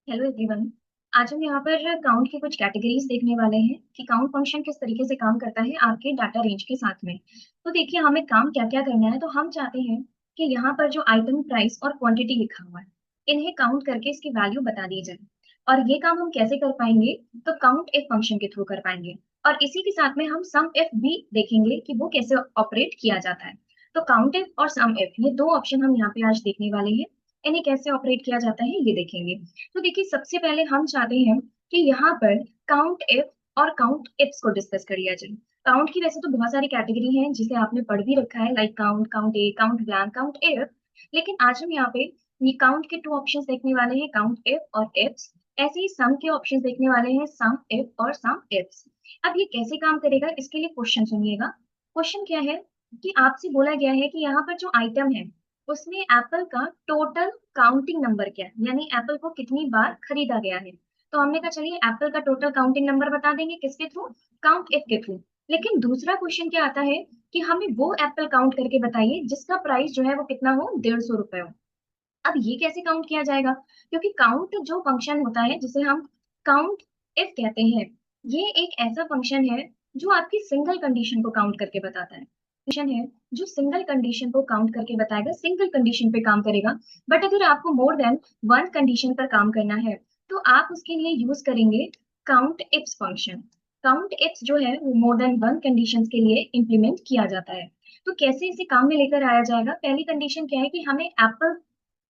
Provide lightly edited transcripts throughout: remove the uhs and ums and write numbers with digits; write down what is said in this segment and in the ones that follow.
Hello everyone. आज हम यहाँ पर काउंट की कुछ कैटेगरीज देखने वाले हैं कि काउंट फंक्शन किस तरीके से काम करता है आपके डाटा रेंज के साथ में। तो देखिए हमें काम क्या क्या करना है। तो हम चाहते हैं कि यहाँ पर जो आइटम प्राइस और क्वांटिटी लिखा हुआ है इन्हें काउंट करके इसकी वैल्यू बता दी जाए। और ये काम हम कैसे कर पाएंगे? तो काउंट इफ फंक्शन के थ्रू कर पाएंगे। और इसी के साथ में हम सम इफ भी देखेंगे कि वो कैसे ऑपरेट किया जाता है। तो काउंट इफ और सम इफ ये दो ऑप्शन हम यहाँ पे आज देखने वाले हैं। इन्हें कैसे ऑपरेट किया जाता है ये देखेंगे। तो देखिए सबसे पहले हम चाहते हैं कि यहाँ पर काउंट इफ और काउंट इफ्स को डिस्कस कर लिया जाए। काउंट की वैसे तो बहुत सारी कैटेगरी हैं जिसे आपने पढ़ भी रखा है, like count, count A, count blank, count if. लेकिन आज हम यहाँ पे ये काउंट के टू ऑप्शंस देखने वाले हैं, काउंट इफ और इफ्स। ऐसे ही सम के ऑप्शंस देखने वाले हैं, सम इफ और सम इफ्स। अब ये कैसे काम करेगा इसके लिए क्वेश्चन सुनिएगा। क्वेश्चन क्या है कि आपसे बोला गया है कि यहाँ पर जो आइटम है उसमें एप्पल का टोटल काउंटिंग नंबर क्या है, यानी एप्पल को कितनी बार खरीदा गया है। तो हमने कहा चलिए एप्पल का टोटल काउंटिंग नंबर बता देंगे, किसके थ्रू? काउंट इफ के थ्रू। लेकिन दूसरा क्वेश्चन क्या आता है कि हमें वो एप्पल काउंट करके बताइए जिसका प्राइस जो है वो कितना हो, 150 रुपए हो। अब ये कैसे काउंट किया जाएगा? क्योंकि काउंट जो फंक्शन होता है जिसे हम काउंट इफ कहते हैं, ये एक ऐसा फंक्शन है जो आपकी सिंगल कंडीशन को काउंट करके बताता है। फंक्शन है जो सिंगल कंडीशन को काउंट करके बताएगा, सिंगल कंडीशन पे काम करेगा। बट अगर आपको मोर देन वन कंडीशन पर काम करना है तो आप उसके लिए यूज करेंगे count ifs function. Count ifs जो है वो मोर देन वन कंडीशन के लिए इंप्लीमेंट किया जाता है। तो कैसे इसे काम में लेकर आया जाएगा? पहली कंडीशन क्या है कि हमें एप्पल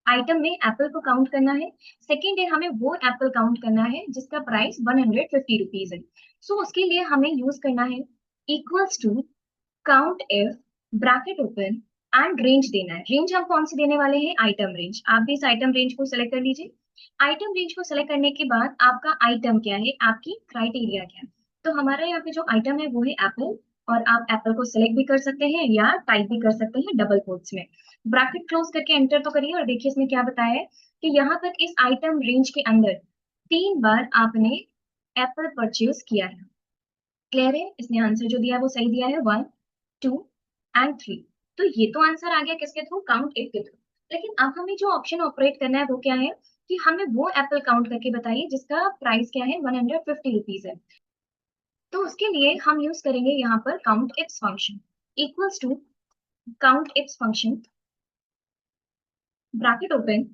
आइटम में एप्पल को काउंट करना है। सेकेंड है हमें वो एप्पल काउंट करना है जिसका प्राइस 150 रुपीज है। सो उसके लिए हमें यूज करना है equals to countif bracket open and range देना है। रेंज हम कौन सी देने वाले हैं? Item range. आप भी इस आइटम रेंज को सिलेक्ट कर लीजिए। आइटम रेंज को सिलेक्ट करने के बाद आपका आइटम क्या है, आपकी क्राइटेरिया क्या है। तो हमारा यहाँ पे जो आइटम है वो है एप्पल। और आप एप्पल को सिलेक्ट भी कर सकते हैं या टाइप भी कर सकते हैं डबल कोट्स में। ब्रैकेट क्लोज करके एंटर तो करिए और देखिए इसमें क्या बताया है कि यहाँ तक इस आइटम रेंज के अंदर 3 बार आपने एप्पल परचेज किया है। क्लियर है? इसने आंसर जो दिया है वो सही दिया है, 1, 2 एंड 3। तो ये तो आंसर आ गया किसके थ्रू? काउंट इफ के थ्रू। लेकिन अब हमें जो ऑप्शन ऑपरेट करना है वो क्या है कि हमें वो एप्पल काउंट करके बताइए जिसका प्राइस क्या है, 150 रुपीज है। तो उसके लिए हम यूज करेंगे यहाँ पर countifs function equals to countifs function bracket open.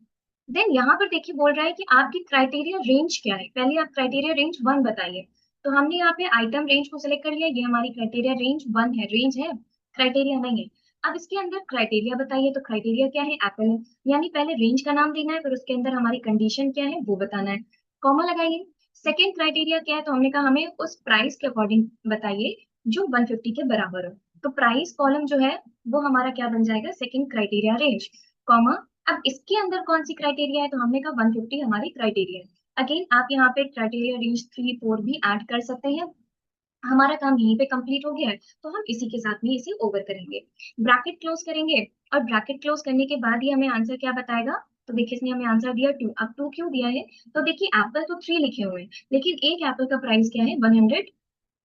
Then यहाँ पर देखिए बोल रहा है कि आपकी क्राइटेरिया रेंज क्या है। पहले आप क्राइटेरिया रेंज 1 बताइए। तो हमने यहाँ पे आइटम रेंज को सिलेक्ट कर लिया, ये हमारी क्राइटेरिया रेंज 1 है, रेंज है, क्राइटेरिया नहीं है। अब इसके अंदर क्राइटेरिया बताइए। तो क्राइटेरिया क्या है? एप्पल है। यानी पहले रेंज का नाम देना है, फिर उसके अंदर हमारी कंडीशन क्या है वो बताना है, कॉमा लगाइए। सेकेंड क्राइटेरिया क्या है? तो हमने कहा हमें उस प्राइस के अकॉर्डिंग बताइए जो 150 के बराबर हो। तो प्राइस कॉलम जो है वो हमारा क्या बन जाएगा? Second criteria range, comma. अब इसके अंदर कौन सी क्राइटेरिया है? तो हमने कहा 150 हमारी क्राइटेरिया है। अगेन आप यहाँ पे क्राइटेरिया रेंज 3, 4 भी ऐड कर सकते हैं। हमारा काम यहीं पे कंप्लीट हो गया है तो हम इसी के साथ में इसे ओवर करेंगे, ब्रैकेट क्लोज करेंगे। और ब्रैकेट क्लोज करने के बाद ही हमें आंसर क्या बताएगा? तो देखिए इसने हमें आंसर दिया 2। अब 2 क्यों दिया है? तो देखिए एप्पल तो 3 लिखे हुए हैं लेकिन एक एप्पल का प्राइस क्या है, 100,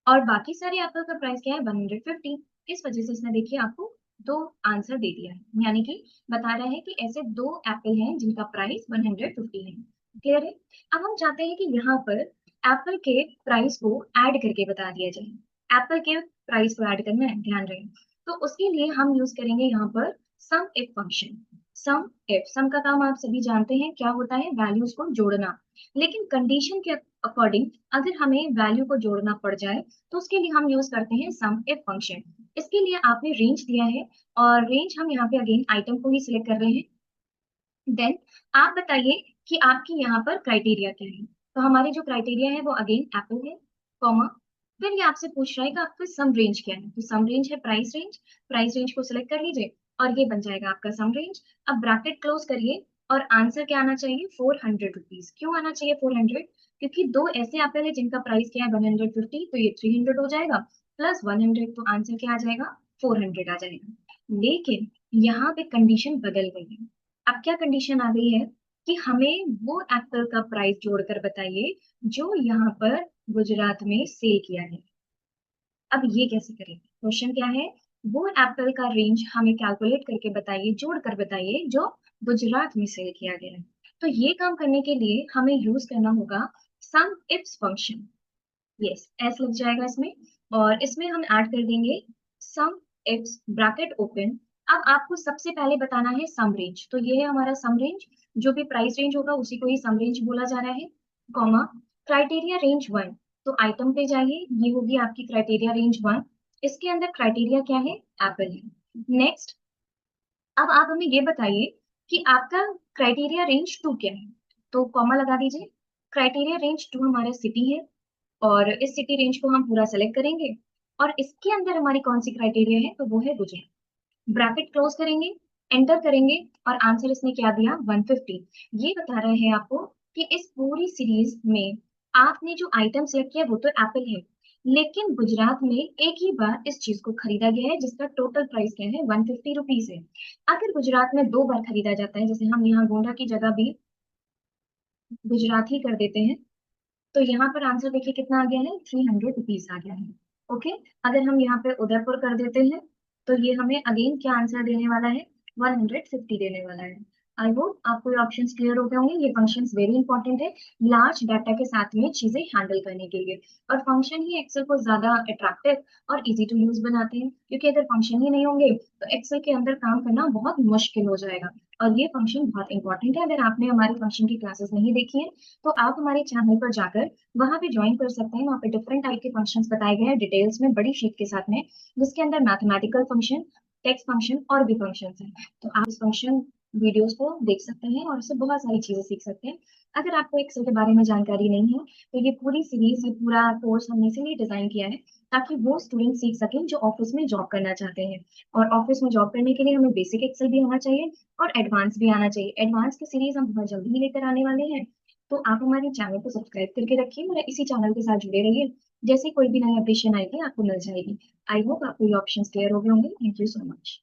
और बाकी सारे एप्पल का प्राइस क्या है, 150। इस वजह से इसने देखिए आपको दो आंसर दे दिया है, यानी कि बता रहा है कि ऐसे दो एप्पल हैं जिनका प्राइस 150 है। क्लियर है? अब हम चाहते हैं कि यहाँ पर एप्पल के प्राइस को ऐड करके बता दिया जाए। एप्पल के प्राइस को ऐड करना है, ध्यान रहे। तो उसके लिए हम यूज करेंगे यहाँ पर सम इफ फंक्शन। सम इफ, सम का काम आप सभी जानते हैं क्या होता है, वैल्यूज को जोड़ना। लेकिन कंडीशन के अकॉर्डिंग अगर हमें वैल्यू को जोड़ना पड़ जाए तो उसके लिए हम यूज करते हैं सम इफ फंक्शन। इसके लिए आपने रेंज दिया है और रेंज हम यहाँ पे अगेन आइटम को ही सिलेक्ट कर रहे हैं। देन आप बताइए कि आपकी यहाँ पर क्राइटेरिया क्या है। तो हमारी जो क्राइटेरिया है वो अगेन एप्पल है, कॉमा। फिर ये आपसे पूछ रहा है कि आपका सम रेंज क्या है। तो सम रेंज है प्राइस रेंज। प्राइस रेंज को सिलेक्ट कर लीजिए और ये बन जाएगा आपका सम रेंज। अब ब्रैकेट क्लोज करिए और आंसर क्या आना चाहिए, 400 रुपीज। क्यों आना चाहिए 400? क्योंकि दो ऐसे एप्पल है जिनका प्राइस क्या है, 150, तो ये 300 हो जाएगा, प्लस 100 तो आंसर क्या आ जाएगा, 400 आ जाएगा। लेकिन यहाँ पे कंडीशन बदल गई है। अब क्या कंडीशन आ गई है कि हमें वो एप्पल का प्राइस जोड़कर बताइए जो यहाँ पर गुजरात में सेल किया है। अब ये कैसे करेंगे? क्वेश्चन क्या है, वो एप्पल का रेंज हमें कैलकुलेट करके बताइए, जोड़ कर बताइए जो गुजरात में सेल किया गया है। तो ये काम करने के लिए हमें यूज करना होगा सम इफ्स फंक्शन। यस, एस लग जाएगा इसमें, और इसमें हम ऐड कर देंगे सम इफ्स ब्रैकेट ओपन। अब आपको सबसे पहले बताना है सम रेंज, तो ये है हमारा सम रेंज, जो भी प्राइस रेंज होगा उसी को ही सम रेंज बोला जा रहा है, कॉमा क्राइटेरिया रेंज वन। तो आइटम पे जाइए, ये होगी आपकी क्राइटेरिया रेंज वन। इसके अंदर क्राइटेरिया क्या है? एप्पल है। नेक्स्ट, अब आप हमें ये बताइए कि आपका क्राइटेरिया रेंज टू क्या है, तो कॉमा लगा दीजिए। क्राइटेरिया रेंज टू हमारा सिटी है, और इस सिटी रेंज को हम पूरा सेलेक्ट करेंगे, और इसके अंदर हमारी कौन सी क्राइटेरिया है, तो वो है गुजरात। ब्रैकेट क्लोज करेंगे, एंटर करेंगे, और आंसर इसने क्या दिया? 150। ये बता रहे हैं आपको कि इस पूरी सीरीज में आपने जो आइटम सेलेक्ट किया वो तो एप्पल है, लेकिन गुजरात में एक ही बार इस चीज को खरीदा गया है, जिसका टोटल प्राइस क्या है? 150 रुपीज है। अगर गुजरात में दो बार खरीदा जाता है, जैसे हम यहाँ गोंडा की जगह भी गुजरात ही कर देते हैं, तो यहाँ पर आंसर देखिए कितना आ गया है? 300 रुपीज आ गया है। ओके, अगर हम यहाँ पे उदयपुर कर देते हैं, तो ये हमें अगेन क्या आंसर देने वाला है? 150 देने वाला है। आई होप आपको ये ऑप्शंस क्लियर हो गए होंगे। ये फंक्शंस वेरी इंपॉर्टेंट है लार्ज डाटा के साथ में चीजें हैंडल करने के लिए, और फंक्शन ही एक्सेल को ज्यादा अट्रैक्टिव और इजी टू यूज बनाते हैं, क्योंकि अगर फंक्शन ही नहीं होंगे तो एक्सेल के अंदर काम करना बहुत मुश्किल हो जाएगा। और ये फंक्शन बहुत इंपॉर्टेंट है। अगर आपने हमारे फंक्शन की क्लासेस नहीं देखी है, तो आप हमारे चैनल पर जाकर वहां पे ज्वाइन कर सकते हैं। वहां पे डिफरेंट टाइप के फंक्शंस बताए गए हैं डिटेल्स में बड़ी शीट के साथ में, जिसके अंदर मैथमेटिकल फंक्शन, टेक्स्ट फंक्शन और भी फंक्शंस हैं। तो आप इस फंक्शन वीडियोस को देख सकते हैं और उससे बहुत सारी चीजें सीख सकते हैं। अगर आपको एक्सेल के बारे में जानकारी नहीं है, तो ये पूरी सीरीज, ये पूरा कोर्स हमने इसीलिए डिजाइन किया है ताकि वो स्टूडेंट सीख सकें जो ऑफिस में जॉब करना चाहते हैं। और ऑफिस में जॉब करने के लिए हमें बेसिक एक्सेल भी आना चाहिए और एडवांस भी आना चाहिए। एडवांस की सीरीज हम बहुत जल्दी ही लेकर आने वाले हैं, तो आप हमारे चैनल को सब्सक्राइब करके रखिए और इसी चैनल के साथ जुड़े रहिए। जैसे कोई भी नई अपडेशन आएगी आपको मिल जाएगी। आई होप आपको ये ऑप्शंस क्लियर हो गए होंगे। Thank you so much.